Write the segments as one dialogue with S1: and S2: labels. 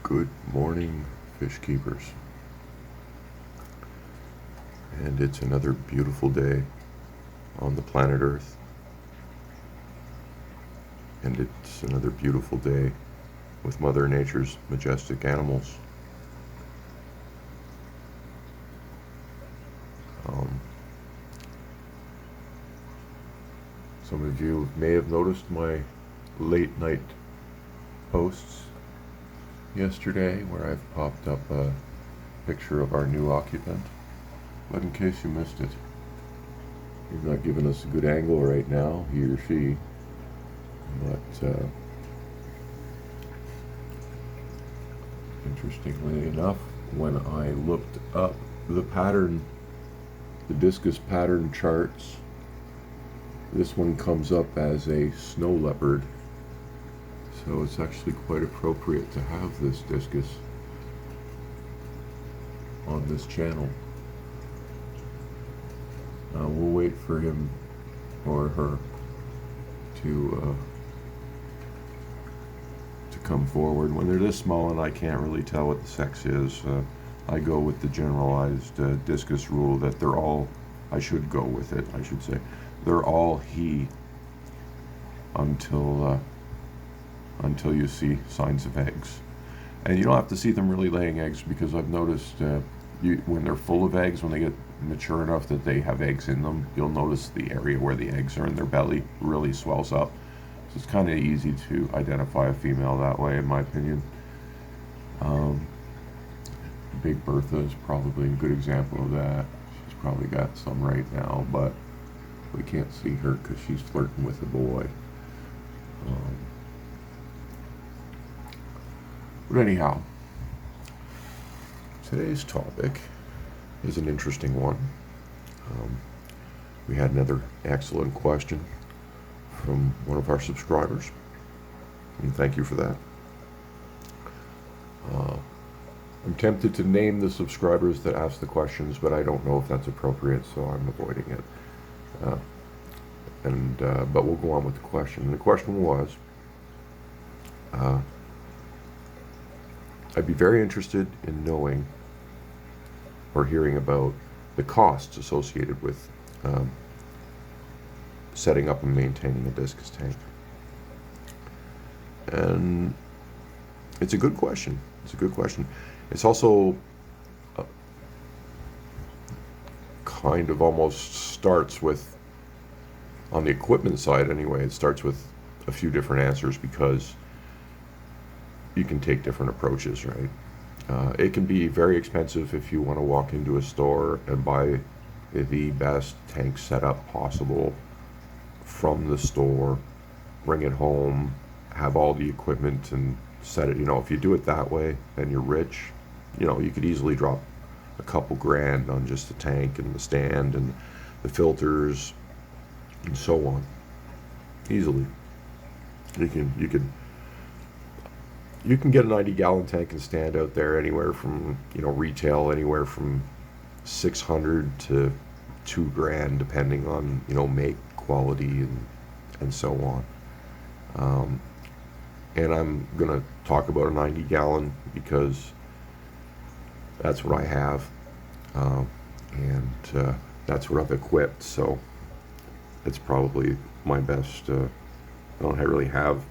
S1: Good morning, fish keepers. And it's another beautiful day on the planet Earth. And it's another beautiful day with Mother Nature's majestic animals. Some of you may have noticed my late night posts yesterday where I've popped up a picture of our new occupant. But in case you missed it, he's not giving us a good angle right now, he or she. But interestingly enough, when I looked up the Discus pattern charts, this one comes up as a snow leopard. So it's actually quite appropriate to have this Discus on this channel. We'll wait for him or her to come forward. When they're this small and I can't really tell what the sex is, I go with the generalized Discus rule that they're all, I should go with it, I should say, they're all he until you see signs of eggs. And you don't have to see them really laying eggs, because I've noticed when they're full of eggs, when they get mature enough that they have eggs in them, you'll notice the area where the eggs are in their belly really swells up. So it's kind of easy to identify a female that way, in my opinion. Big Bertha is probably a good example of that. She's probably got some right now, but we can't see her because she's flirting with a boy. But anyhow, today's topic is an interesting one. We had another excellent question from one of our subscribers, and thank you for that. I'm tempted to name the subscribers that asked the questions, but I don't know if that's appropriate, so I'm avoiding it. But we'll go on with the question. And the question was, I'd be very interested in knowing or hearing about the costs associated with setting up and maintaining a Discus tank. And it's a good question. It's a good question. It's also kind of almost starts with, on the equipment side anyway, it starts with a few different answers, because you can take different approaches, right? It can be very expensive if you want to walk into a store and buy the best tank setup possible from the store, bring it home, have all the equipment and set it. If you do it that way and you're rich, you could easily drop a couple grand on just the tank and the stand and the filters and so on. Easily. You can get a 90-gallon tank and stand out there anywhere from, retail anywhere from $600 to $2 grand, depending on, make, quality, and so on. And I'm gonna talk about a 90-gallon because that's what I have, and that's what I've equipped. So it's probably my best. I don't really have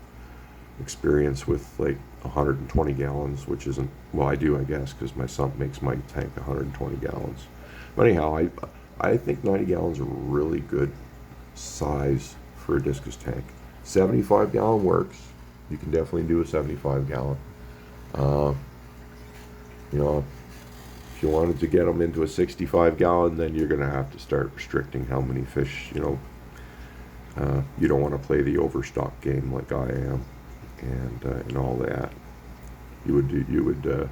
S1: experience with like 120 gallons, which isn't, well, I do, I guess, because my sump makes my tank 120 gallons. But anyhow, I think 90 gallons are a really good size for a Discus tank. 75-gallon works. You can definitely do a 75-gallon. If you wanted to get them into a 65-gallon, then you're going to have to start restricting how many fish. You don't want to play the overstock game like I am, and all that. You would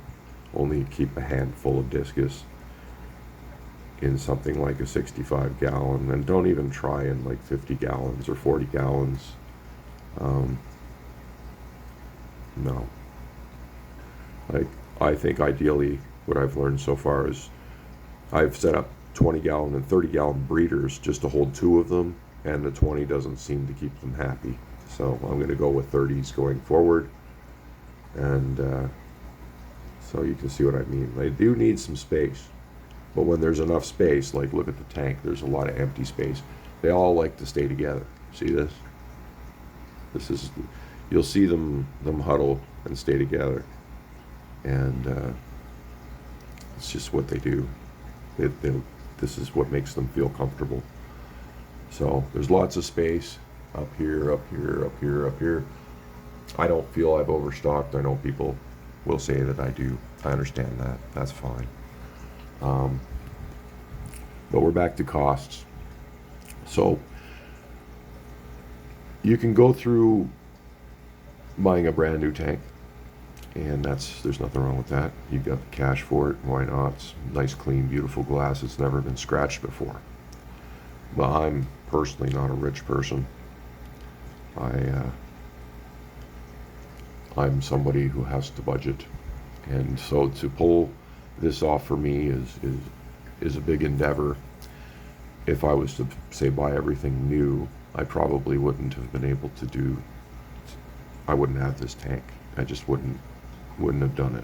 S1: only keep a handful of Discus in something like a 65-gallon, and don't even try in like 50 gallons or 40 gallons. No. I think ideally what I've learned so far is I've set up 20-gallon and 30-gallon breeders just to hold two of them, and the 20 doesn't seem to keep them happy. So I'm going to go with 30s going forward, and So you can see what I mean. They do need some space. But when there's enough space, like look at the tank, there's a lot of empty space. They all like to stay together. See this? This is, you'll see them huddle and stay together. And it's just what they do. This is what makes them feel comfortable. So there's lots of space up here, up here, up here, up here. I don't feel I've overstocked. I know people will say that I do. I understand that. That's fine. But we're back to costs. So you can go through buying a brand new tank, and there's nothing wrong with that. You've got the cash for it. Why not? It's nice, clean, beautiful glass. It's never been scratched before. But I'm personally not a rich person. I'm somebody who has to budget, and so to pull this off for me is a big endeavor. If I was to say buy everything new, I probably wouldn't have been able to do. I wouldn't have this tank. I just wouldn't have done it.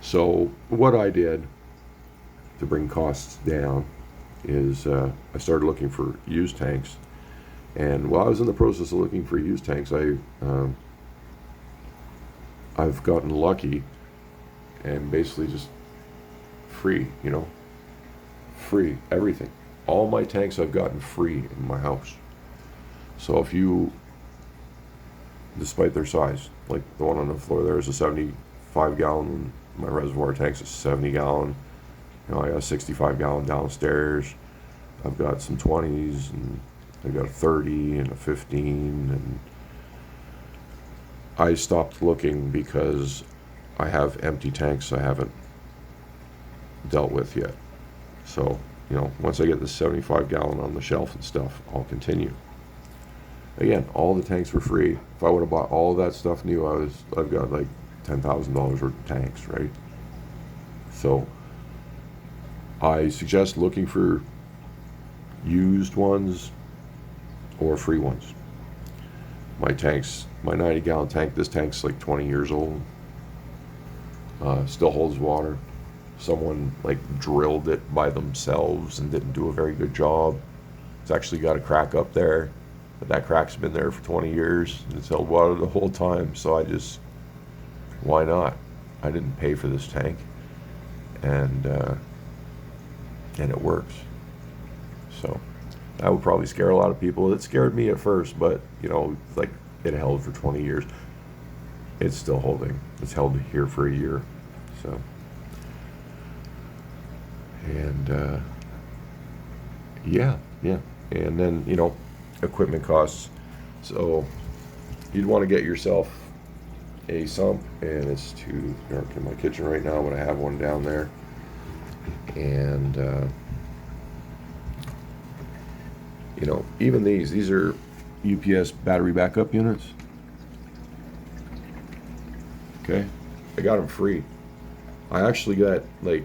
S1: So what I did to bring costs down is I started looking for used tanks, and while I was in the process of looking for used tanks, I've gotten lucky and basically just free, free everything. All my tanks I've gotten free in my house. So if you, despite their size, like the one on the floor there is a 75 gallon, my reservoir tank's a 70 gallon. I got a 65 gallon downstairs. I've got some 20s, and I got a 30 and a 15, and I stopped looking because I have empty tanks I haven't dealt with yet. So, once I get the 75 gallon on the shelf and stuff, I'll continue. Again, all the tanks were free. If I would have bought all of that stuff new, I've got like $10,000 worth of tanks, right? So I suggest looking for used ones or free ones. My 90 gallon tank, this tank's like 20 years old. Still holds water. Someone like drilled it by themselves and didn't do a very good job. It's actually got a crack up there, but that crack's been there for 20 years and it's held water the whole time. So why not? I didn't pay for this tank, and it works. So that would probably scare a lot of people. It scared me at first, but like it held for 20 years. It's still holding. It's held here for a year. So, and yeah. And then, equipment costs. So you'd want to get yourself a sump, and it's too dark in my kitchen right now, but I have one down there. And even these are UPS battery backup units. Okay, I got them free. I actually got like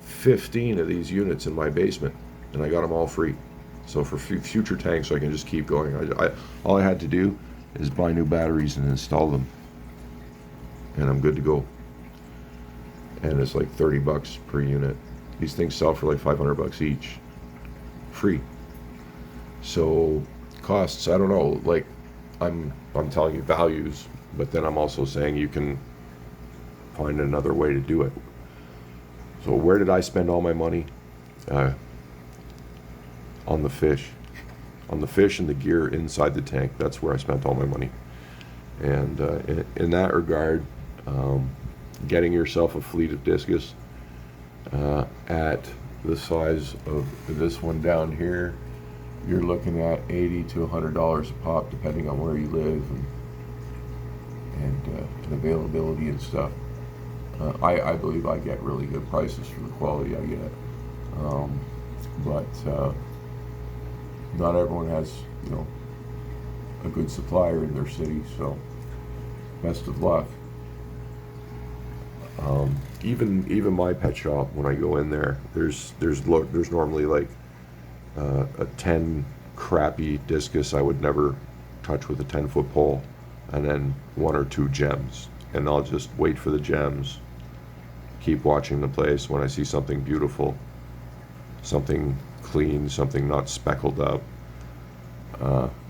S1: 15 of these units in my basement, and I got them all free. So for future tanks, I can just keep going. All I had to do is buy new batteries and install them, and I'm good to go. And it's like $30 per unit. These things sell for like $500 each, free. So costs, I don't know. Like I'm telling you values, but then I'm also saying you can find another way to do it. So where did I spend all my money? On the fish. On the fish and the gear inside the tank. That's where I spent all my money. And in that regard, getting yourself a fleet of Discus at the size of this one down here, you're looking at $80 to $100 a pop, depending on where you live and availability and stuff. I believe I get really good prices for the quality I get, but not everyone has a good supplier in their city. So best of luck. Even my pet shop, when I go in there, there's normally like a 10 crappy Discus I would never touch with a 10-foot pole, and then 1 or 2 gems, and I'll just wait for the gems keep watching the place. When I see something beautiful, something clean, something not speckled up,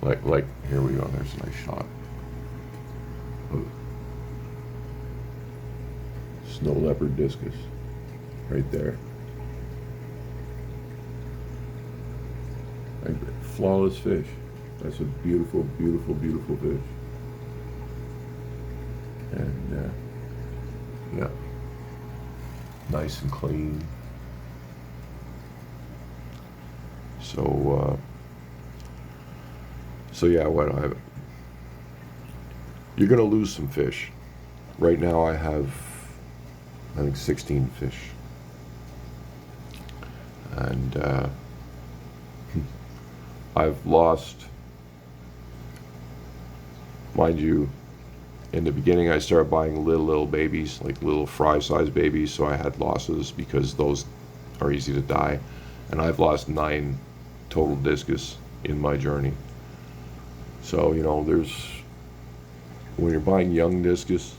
S1: like here we go. There's a nice shot. Snow leopard discus, right there. Flawless fish. That's a beautiful, beautiful, beautiful fish. And yeah, nice and clean. So yeah, you're gonna lose some fish. Right now I have, I think, 16 fish. And I've lost, mind you, in the beginning I started buying little babies, like little fry-sized babies, so I had losses because those are easy to die. And I've lost 9 total discus in my journey. So, you know, when you're buying young discus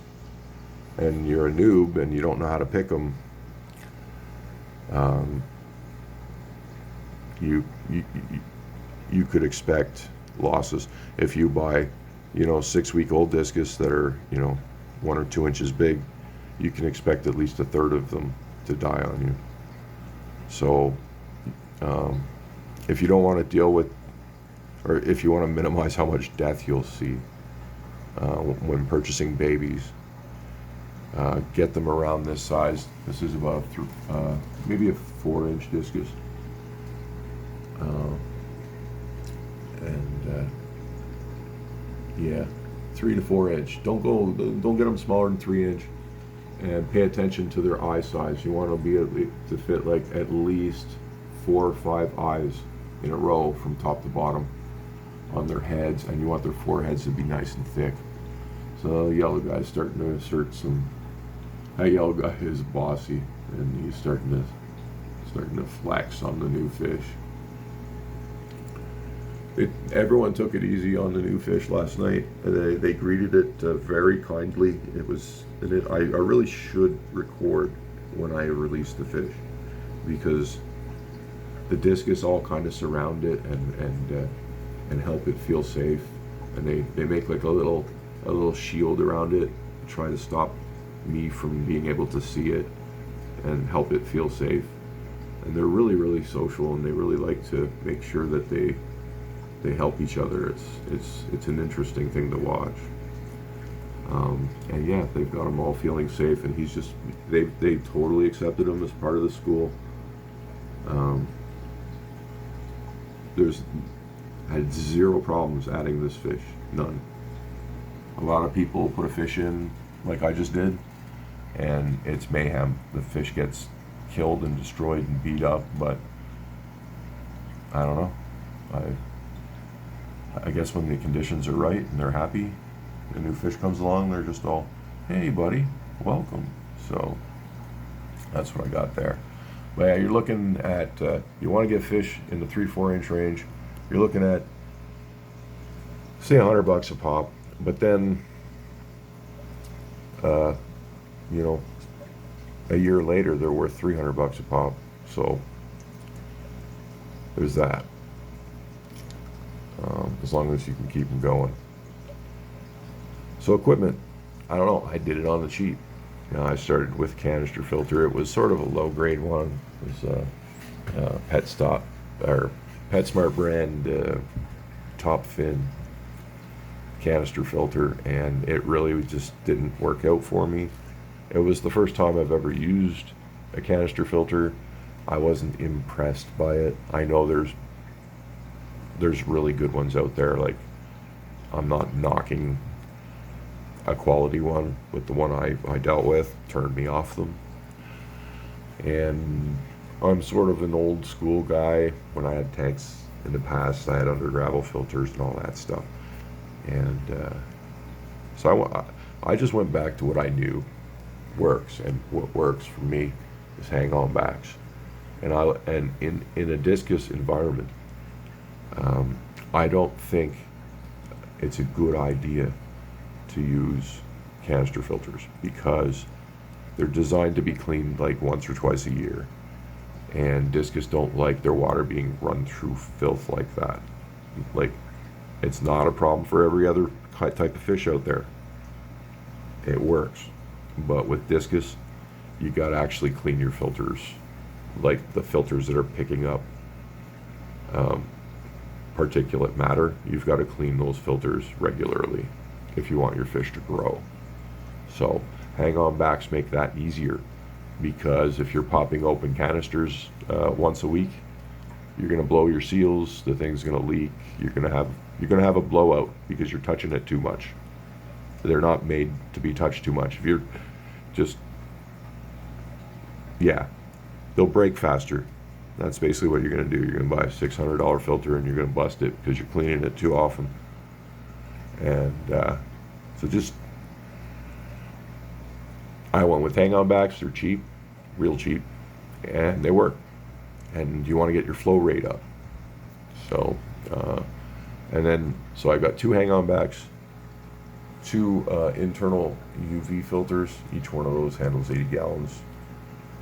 S1: and you're a noob and you don't know how to pick them, you could expect losses. If you buy, you know, 6-week-old discus that are, you know, 1 or 2 inches big, you can expect at least a third of them to die on you. So if you don't want to deal with, or if you want to minimize how much death you'll see when purchasing babies, get them around this size. This is about maybe a 4-inch discus. Yeah, 3 to 4 inch. Don't get them smaller than 3 inch, and pay attention to their eye size. You want to be to fit like at least 4 or 5 eyes in a row from top to bottom on their heads, and you want their foreheads to be nice and thick. So the yellow guy's starting to assert some. That yellow guy is bossy, and he's starting to flex on the new fish. Everyone took it easy on the new fish last night. They greeted it very kindly. I really should record when I release the fish, because the discus all kind of surround it and help it feel safe, and they make like a little shield around it to try to stop me from being able to see it and help it feel safe. And they're really, really social, and they really like to make sure that they help each other. It's an interesting thing to watch. And yeah, they've got him all feeling safe, and they totally accepted him as part of the school. Had 0 problems adding this fish, none. A lot of people put a fish in like I just did, and it's mayhem. The fish gets killed and destroyed and beat up, but I don't know. I guess when the conditions are right and they're happy, a new fish comes along, they're just all, hey buddy, welcome. So that's what I got there. But yeah, you're looking at, you want to get fish in the 3-4 inch range, you're looking at, say, $100 a pop. But then, you know, a year later they're worth $300 a pop. So there's that. As long as you can keep them going. So equipment, I don't know. I did it on the cheap. You know, I started with canister filter. It was sort of a low grade one. It was PetSmart brand top fin canister filter, and it really just didn't work out for me. It was the first time I've ever used a canister filter. I wasn't impressed by it. I know there's really good ones out there. Like, I'm not knocking a quality one, but the one I dealt with turned me off them. And I'm sort of an old school guy. When I had tanks in the past, I had under gravel filters and all that stuff. And so I just went back to what I knew works, and what works for me is hang-on backs. And in a discus environment, I don't think it's a good idea to use canister filters, because They're designed to be cleaned like once or twice a year. And Discus don't like their water being run through filth like that. Like, it's not a problem for every other type of fish out there. It works. But with Discus, you got to actually clean your filters. Like the filters that are picking up particulate matter, you've got to clean those filters regularly if you want your fish to grow. So hang-on backs make that easier, because if you're popping open canisters once a week, you're going to blow your seals, the thing's going to leak, you're going to have a blowout because you're touching it too much. They're not made to be touched too much. If you're just, yeah, they'll break faster. That's basically what you're going to do. You're going to buy a $600 filter and you're going to bust it because you're cleaning it too often. And so just, I went with hang-on backs. They're cheap, real cheap, and they work. And you want to get your flow rate up. So, and then, so I got 2 hang-on backs, 2 internal UV filters. Each one of those handles 80 gallons.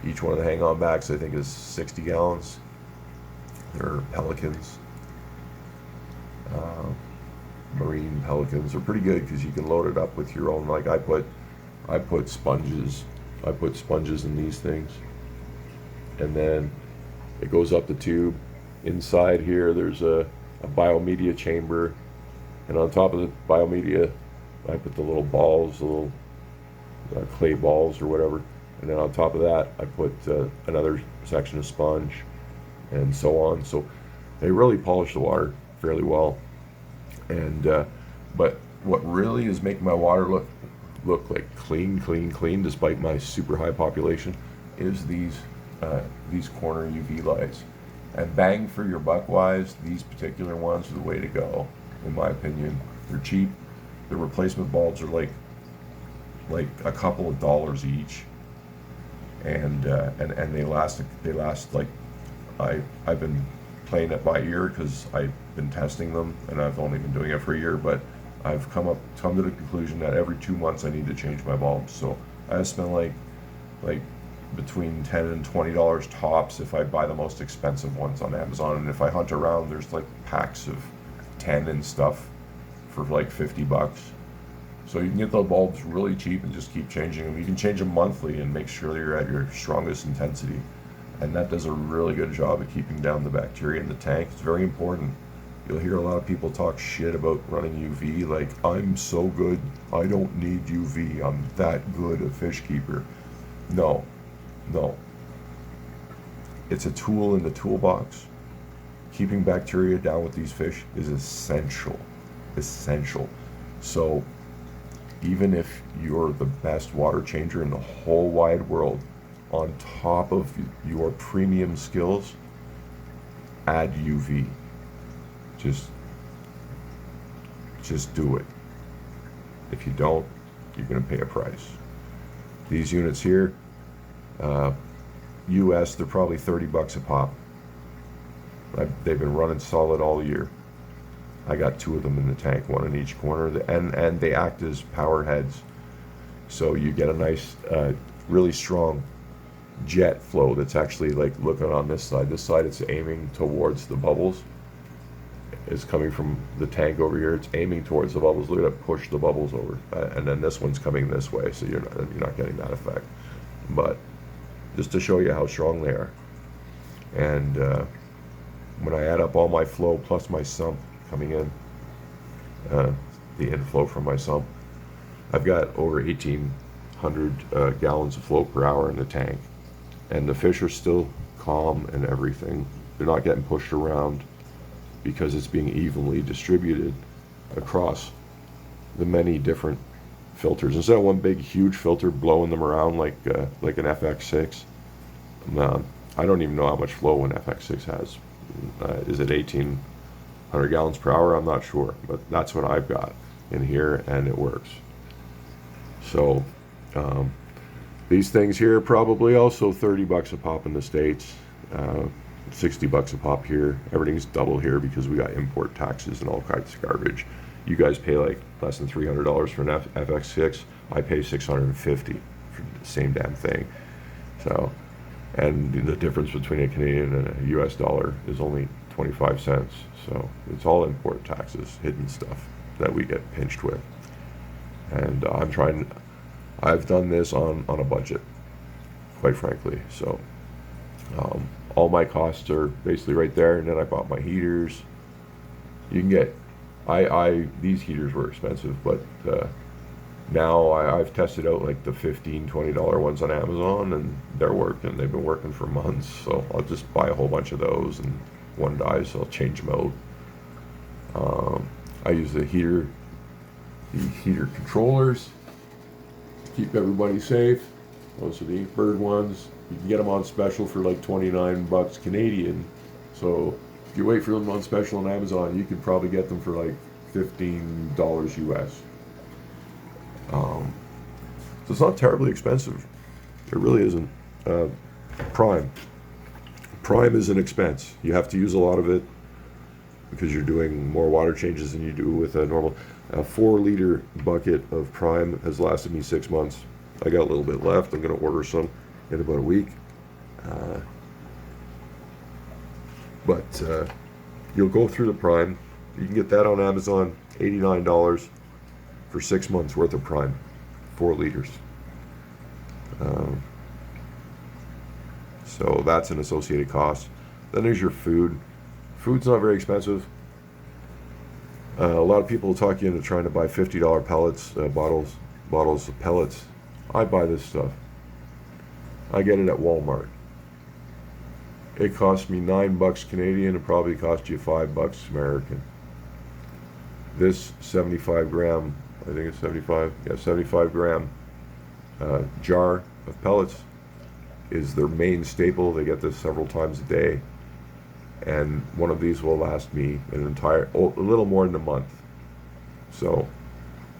S1: Each one of the hang-on backs, I think, is 60 gallons. They're Pelicans. Marine Pelicans are pretty good because you can load it up with your own. Like I put sponges. I put sponges in these things, and then it goes up the tube. Inside here, there's a biomedia chamber, and on top of the biomedia, I put the little balls, the little clay balls or whatever. And then on top of that, I put another section of sponge, and so on. So they really polish the water fairly well. And but what really is making my water look like clean, despite my super high population, is these corner UV lights. And bang for your buck wise, these particular ones are the way to go, in my opinion. They're cheap. The replacement bulbs are like a couple of dollars each. And they last like, I've been playing it by ear because I've been testing them, and I've only been doing it for a year, but I've come to the conclusion that every 2 months I need to change my bulbs. So I spend like between $10 and $20 tops if I buy the most expensive ones on Amazon, and if I hunt around, there's like packs of 10 and stuff for like $50. So you can get the bulbs really cheap and just keep changing them. You can change them monthly and make sure that you're at your strongest intensity. And that does a really good job of keeping down the bacteria in the tank. It's very important. You'll hear a lot of people talk shit about running UV, like, I'm so good, I don't need UV, I'm that good a fish keeper. No. It's a tool in the toolbox. Keeping bacteria down with these fish is essential. So even if you're the best water changer in the whole wide world, on top of your premium skills, add UV. Just do it. If you don't, you're going to pay a price. These units here, US, they're probably $30 a pop. They've been running solid all year. I got 2 of them in the tank, 1 in each corner, and they act as power heads. So you get a nice, really strong jet flow that's actually like looking on this side. This side, it's aiming towards the bubbles. It's coming from the tank over here. It's aiming towards the bubbles. Look at it, push the bubbles over. And then this one's coming this way, so you're not getting that effect. But just to show you how strong they are. And when I add up all my flow plus my sump coming in, the inflow from my sump, I've got over 1,800 gallons of flow per hour in the tank. And the fish are still calm and everything. They're not getting pushed around because it's being evenly distributed across the many different filters. Instead of one big huge filter blowing them around like an FX6, I don't even know how much flow an FX6 has. Is it 1,800 gallons per hour? I'm not sure, but that's what I've got in here, and it works. So these things here probably also $30 a pop in the States, $60 a pop here. Everything's double here because we got import taxes and all kinds of garbage. You guys pay like less than $300 for an FX6. I pay $650 for the same damn thing. So, and the difference between a Canadian and a US dollar is only 25 cents. So it's all import taxes, hidden stuff that we get pinched with. And I've done this on a budget, quite frankly. So all my costs are basically right there. And then I bought my heaters. You can get, these heaters were expensive, but now I've tested out like the $15, $20 ones on Amazon, and they're working. They've been working for months. So I'll just buy a whole bunch of those, and one dies, so I'll change them out. I use the heater controllers to keep everybody safe. Those are the Inkbird ones. You can get them on special for like 29 bucks Canadian. So if you wait for them on special on Amazon, you could probably get them for like $15 US. So it's not terribly expensive. It really isn't. Prime is an expense. You have to use a lot of it because you're doing more water changes than you do with a normal. A 4-liter bucket of Prime has lasted me 6 months. I got a little bit left. I'm going to order some in about a week. But you'll go through the Prime. You can get that on Amazon, $89 for 6 months worth of Prime, 4 liters. So that's an associated cost. Then there's your food. Food's not very expensive. A lot of people will talk you into trying to buy $50 pellets, bottles of pellets. I buy this stuff. I get it at Walmart. It costs me $9 Canadian. It probably costs you $5 American. This 75 gram, I think it's 75. Yeah, 75 gram jar of pellets is their main staple. They get this several times a day. And one of these will last me a little more than a month. So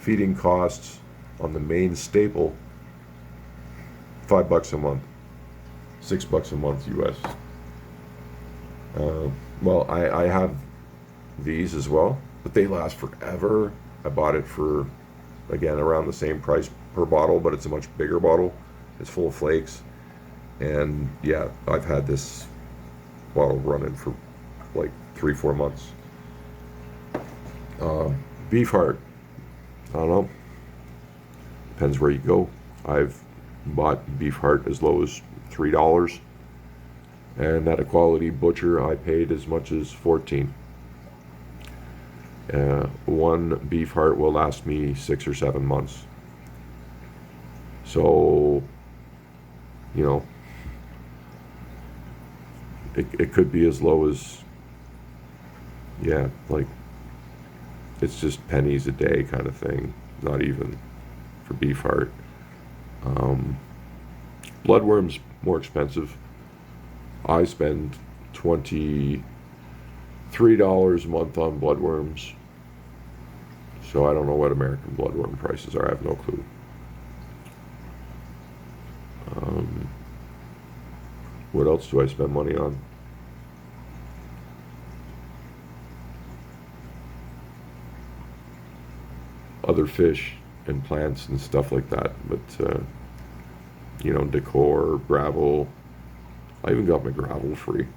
S1: feeding costs on the main staple, $5 a month, $6 a month US. Well, I have these as well, but they last forever. I bought it for, again, around the same price per bottle, but it's a much bigger bottle. It's full of flakes. And yeah, I've had this bottle running for like 3-4 months. Beef heart, I don't know, depends where you go. I've bought beef heart as low as $3, and at a quality butcher I paid as much as $14. One beef heart will last me 6 or 7 months. So, you know, it could be as low as, yeah, like, it's just pennies a day kind of thing. Not even for beef heart. Bloodworm's more expensive. I spend $23 a month on bloodworms. So I don't know what American bloodworm prices are. I have no clue. What else do I spend money on? Other fish and plants and stuff like that. But, you know, decor, gravel. I even got my gravel free.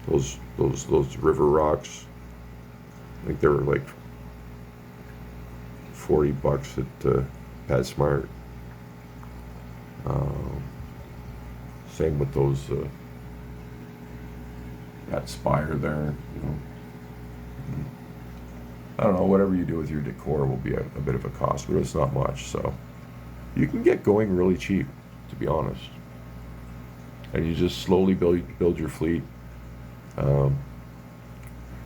S1: Those river rocks, I think they were like $40 at PetSmart. Same with those that spire there. You know, I don't know. Whatever you do with your decor will be a bit of a cost, but it's not much. So you can get going really cheap, to be honest. And you just slowly build your fleet.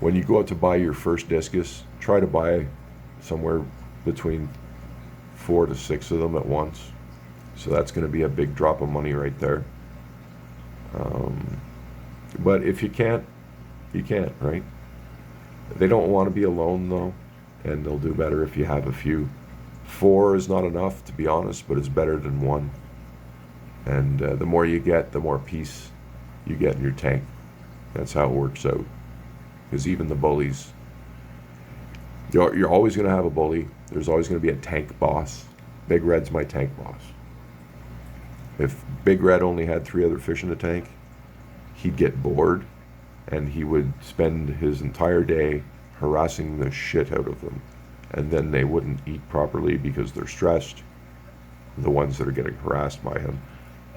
S1: When you go out to buy your first discus, try to buy somewhere between 4 to 6 of them at once. So that's going to be a big drop of money right there. But if you can't, you can't, right? They don't want to be alone though, and they'll do better if you have a few. 4 is not enough, to be honest, but it's better than 1. And the more you get, the more peace you get in your tank. That's how it works out. Because even the bullies, You're always going to have a bully. There's always going to be a tank boss. Big Red's my tank boss. If Big Red only had 3 other fish in the tank, he'd get bored and he would spend his entire day harassing the shit out of them. And then they wouldn't eat properly because they're stressed, the ones that are getting harassed by him.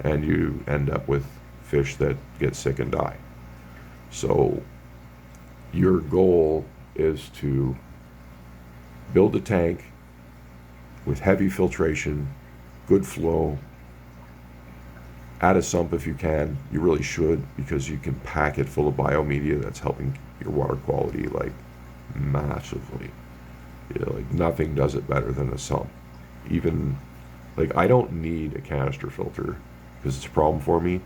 S1: And you end up with fish that get sick and die. So your goal is to build a tank with heavy filtration, good flow. Add a sump if you can. You really should, because you can pack it full of biomedia that's helping your water quality like massively. Like nothing does it better than a sump. Even like I don't need a canister filter because it's a problem for me.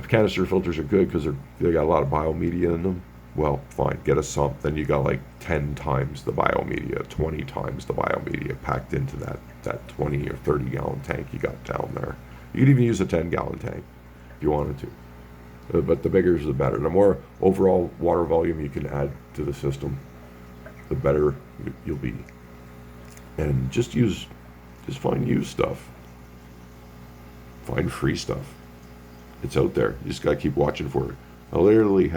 S1: Canister filters are good because they got a lot of biomedia in them. Well, fine, get a sump. Then you got like 10 times the biomedia, 20 times the biomedia packed into that 20 or 30 gallon tank you got down there. You could even use a 10-gallon tank if you wanted to. But the bigger is the better. The more overall water volume you can add to the system, the better you'll be. And just find used stuff. Find free stuff. It's out there. You just gotta keep watching for it. I literally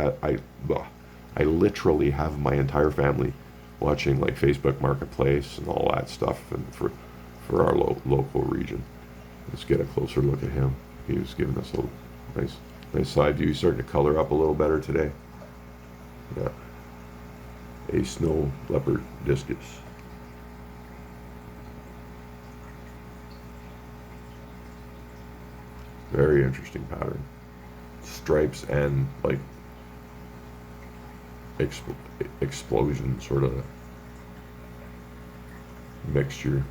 S1: have my entire family watching like Facebook Marketplace and all that stuff, and for our local region. Let's get a closer look at him. He was giving us a nice side view. He's starting to color up a little better today. Yeah. A snow leopard discus. Very interesting pattern. Stripes and like explosion sort of mixture.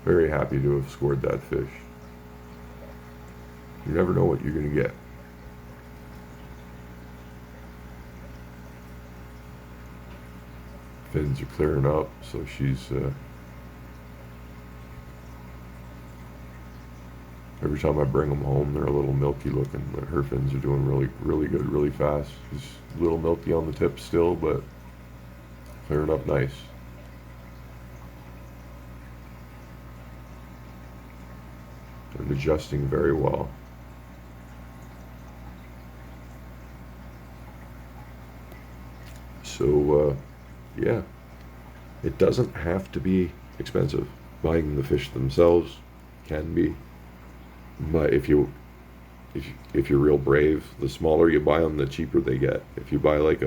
S1: Very happy to have scored that fish. You never know what you're going to get. Fins are clearing up, so she's every time I bring them home, they're a little milky looking, but her fins are doing really good, really fast. She's a little milky on the tip still, but clearing up nice. And adjusting very well. So, yeah, it doesn't have to be expensive. Buying the fish themselves can be, but if you're real brave, the smaller you buy them, the cheaper they get. If you buy like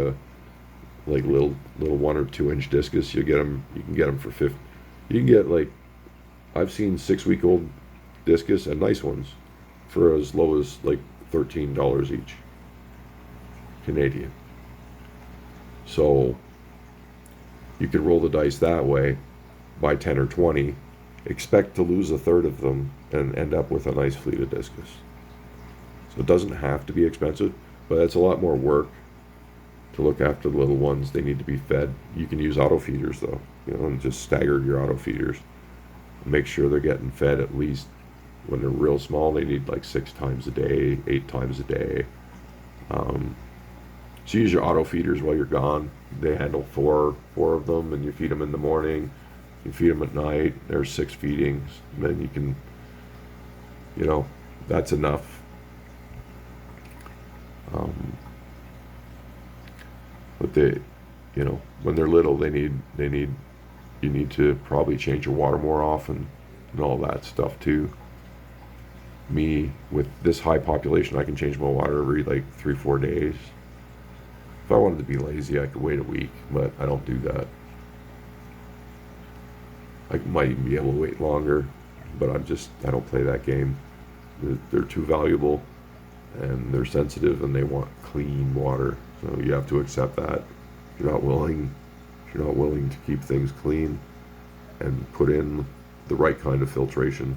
S1: little 1 or 2 inch discus, you can get them for 50. You can get like, I've seen 6-week-old discus and nice ones for as low as like $13 each Canadian. So you could roll the dice that way, buy 10 or 20, expect to lose a third of them, and end up with a nice fleet of discus. So it doesn't have to be expensive, but it's a lot more work to look after the little ones. They need to be fed. You can use auto feeders though, and just stagger your auto feeders. Make sure they're getting fed at least. When they're real small, they need like 6 times a day, 8 times a day. So use your auto feeders while you're gone. They handle four of them, and you feed them in the morning. You feed them at night. There's 6 feedings. And then you can, that's enough. But they, when they're little, you need to probably change your water more often and all that stuff too. Me, with this high population, I can change my water every like 3-4 days. If I wanted to be lazy, I could wait a week, but I don't do that. I might even be able to wait longer, but I don't play that game. They're too valuable, and they're sensitive, and they want clean water. So you have to accept that. If you're not willing to keep things clean and put in the right kind of filtration,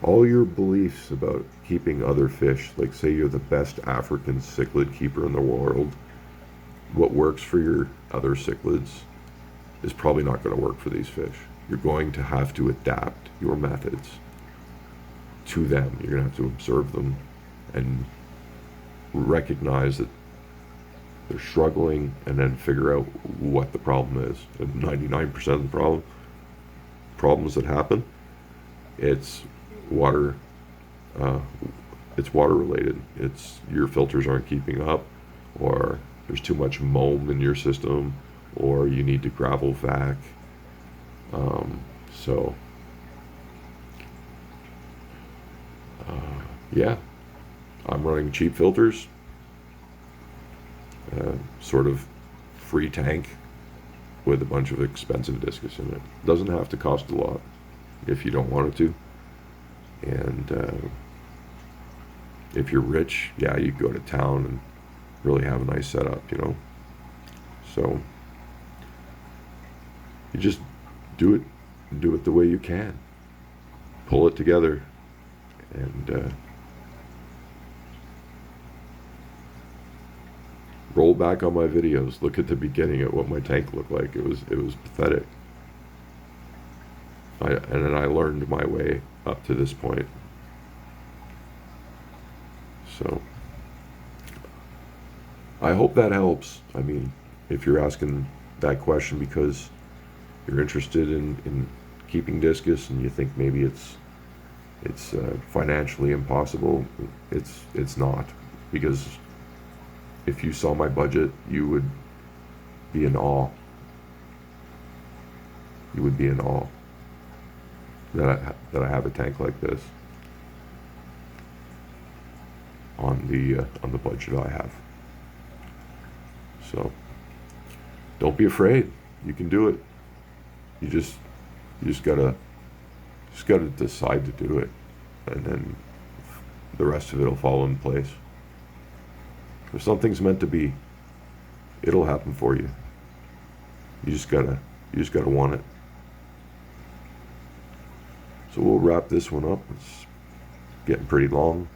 S1: all your beliefs about keeping other fish, like say you're the best African cichlid keeper in the world, what works for your other cichlids is probably not going to work for these fish. You're going to have to adapt your methods. to them. You're going to have to observe them and recognize that they're struggling, and then figure out what the problem is. And 99% of the problems that happen, it's water. It's water related. It's your filters aren't keeping up, or there's too much moam in your system, or you need to gravel vac. So yeah, I'm running cheap filters, sort of free tank with a bunch of expensive discus in it. Doesn't have to cost a lot if you don't want it to. And if you're rich, yeah, you go to town and really have a nice setup, you know. So you just do it the way you can. Pull it together, and roll back on my videos. Look at the beginning at what my tank looked like. It was pathetic. And then I learned my way up to this point. So I hope that helps. I mean, if you're asking that question because you're interested in keeping discus and you think maybe it's financially impossible, it's not. Because if you saw my budget, you would be in awe. You would be in awe that I have a tank like this on the budget I have. So don't be afraid. You can do it. You just gotta decide to do it, and then the rest of it'll fall in place. If something's meant to be, it'll happen for you. You just gotta want it. So we'll wrap this one up. It's getting pretty long,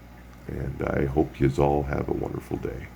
S1: and I hope you all have a wonderful day.